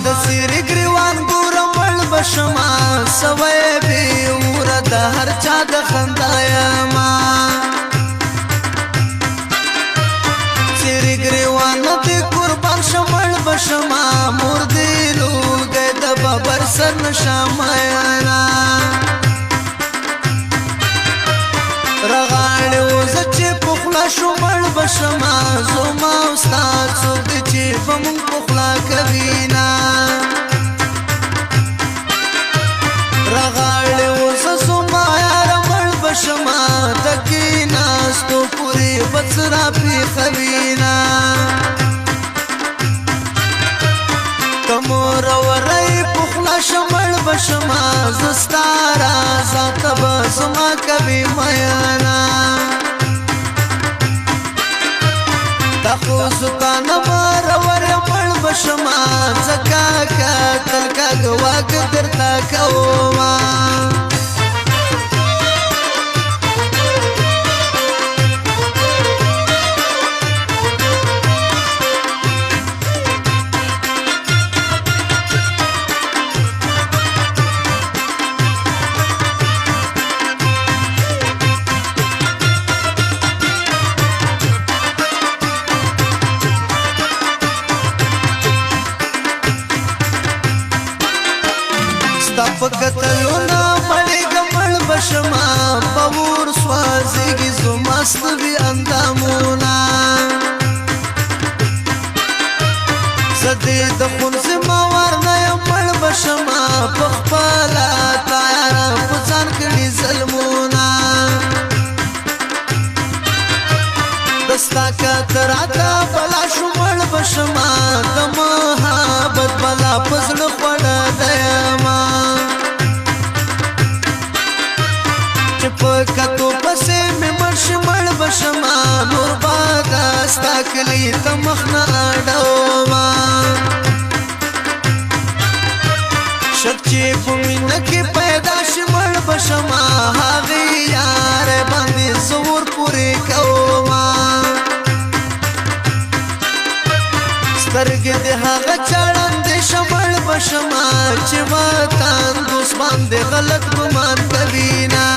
د سری گریوان ګورم مړ بشما سوي بي ورته هر چا د خندایا ما سری گریوان ته قربان شمل بشما مور دی لوګي د ببر سر نشماینا رغاړ وزچ پخلا شمل بشما زما استاد څوک چې فم پخلا کوینا رغاړ وز زما یار مل بشما تکینا ستو پوری بصرا پی خوینا تمور ورای پخلا شمل بشما زستارا ذات بزما کبي میانا تخو سکان مر ور مل بشما زکا کا تل کا گواک درتا کوما فکتلونا مړی کمل بشما پور سوازیږي زماست وی اندامونا زدې د خونز موار نه مړ بشما پخپلا تیار پسان کړي ظلمونا دستا کا تراتا بلا شمل بشما د محبت بلا پزړ پړ دیما کتو پسې مې مرش مړ بشما نور باد استا کلی تمخنا ډوما شچې پمینه کې پیدا شمړ بشما هغه یار باندې زور پوری کوما سترګې دې هغه چړند شمړ بشما چې وطن دوست باندې غلط ګمان کوینا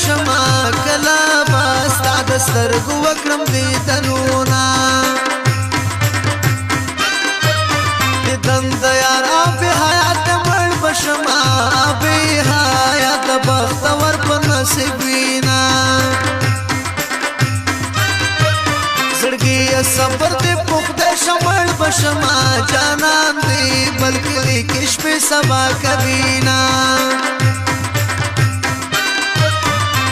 شما کلا باستا دسترګو وکرم دې دنونا دند یار په حیات مړ بشما په حیات بخت ور په نصیبینا زړګي صبر دې پخته شمل بشما جانان دې بلکې کښ په سبا کبینا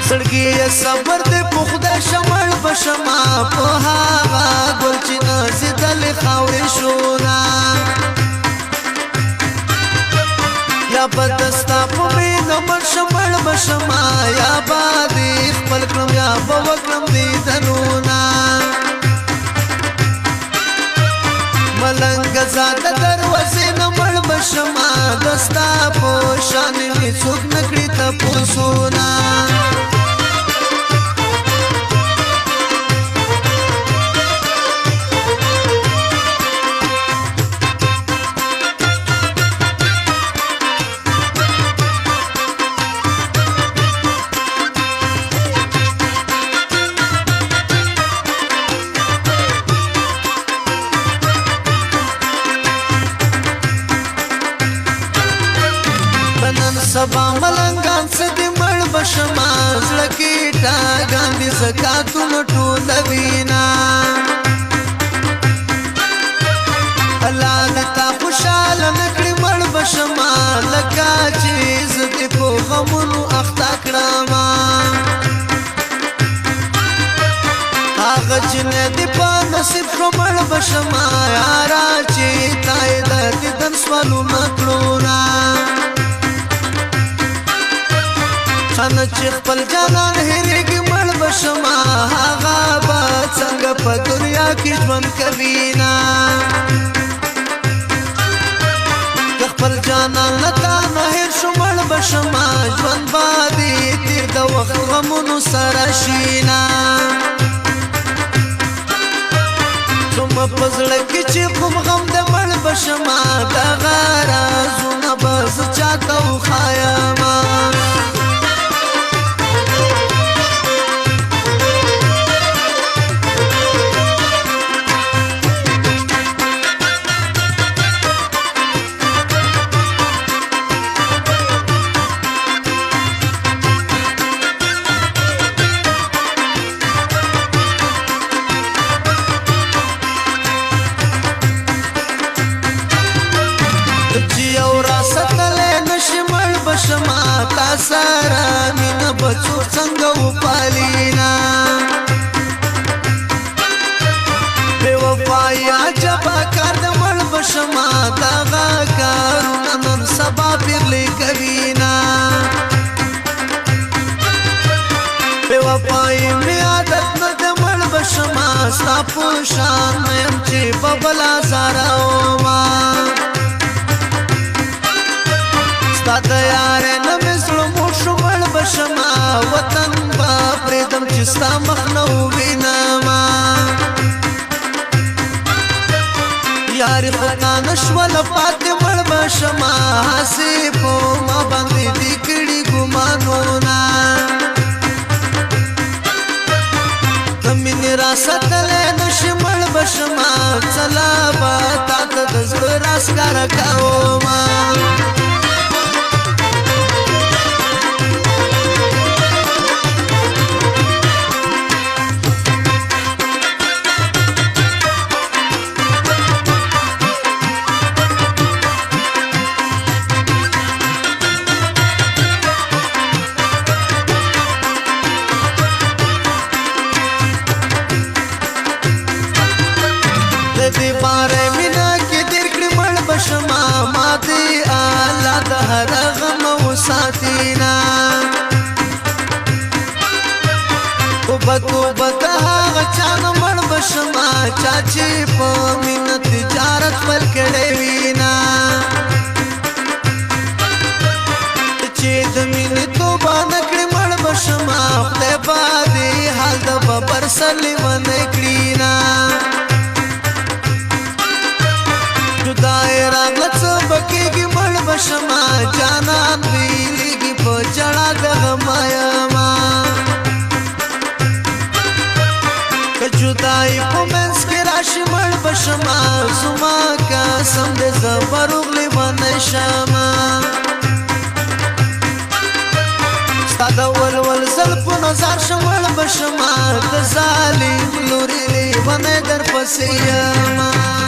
سړګي صبر دې پخده شمل بشما په هوا ګل چې نازدل خاورې شونا یا بدستا په مینه مړ شمل بشما یا بادي خپل کړم یا بوکرم دې دنونا ملنګ زاد دروازې نه مړ بشما دستا په شان می څوک نکړي ته پوسونا سبا ملنګان سدي مړ بشما زړکی ټاګان دي زکاتونو ټول وینا الله دې تا خوشاله نکړي مړ بشما لکه چې زدي په غمونو اخته کړم هغه چې نه دي په نصیب مړ بشما یارا چې تای د دن سوالو چې خپل جانان هېرېږي مړ بشما هغه به څنګه په دنیا کې ژوند کوي نه که خپل جانان له تا نه هېر شو مړ بشما ژوند به دې تېر د وخت غمونو سره شي نه زما په زړه کې چې کوم غم د مړ بشما دغه رازونه به زه چاته وښایمه شما تا سره مینه به څوک څنګه وپالي نه بې وفایي عجبه کار د مړ به شما دغه کارونه نن سبا پیغلې کوي نه بې وفایي مې عادت نه د مړ به شما ستا په شان نه یم چې په بله زاره ومه ستا د یارې نه مې زړه موړ شو مړ به شما وطن به پرېږدم چې ستا مخ نه ووینمه یارې خو تا نه شوله پاتې مړ به شما هسې په ما باندې دې کړي ګمانونه د مینې را ساتلی نه شي مړ به شما څه لا به تا ته د زړه راز ښکاره کومه دې باره مینه کې تېر کړي مړ به شما ما دې الله د هر غم وساتي نه توبه توبه د هغه چا نه مړ به شما چا چې په مینه تجارت پیل کړی وي نه چې د مینې توبه نه کړي مړ به شما خدای به دې حال د ببر سر لیونی کړي نه جدای راغله څه به کېږي مړ به شما جانان بیلیږي په ژړا د غمه یمه که جدایي په منځ کې راشي مړ به شما زما قسم دی زه به روغ لیونی شمه ستا د ولول زلفو نظر شه مړ به شما د ظالم لورې لیونی درپسې یمه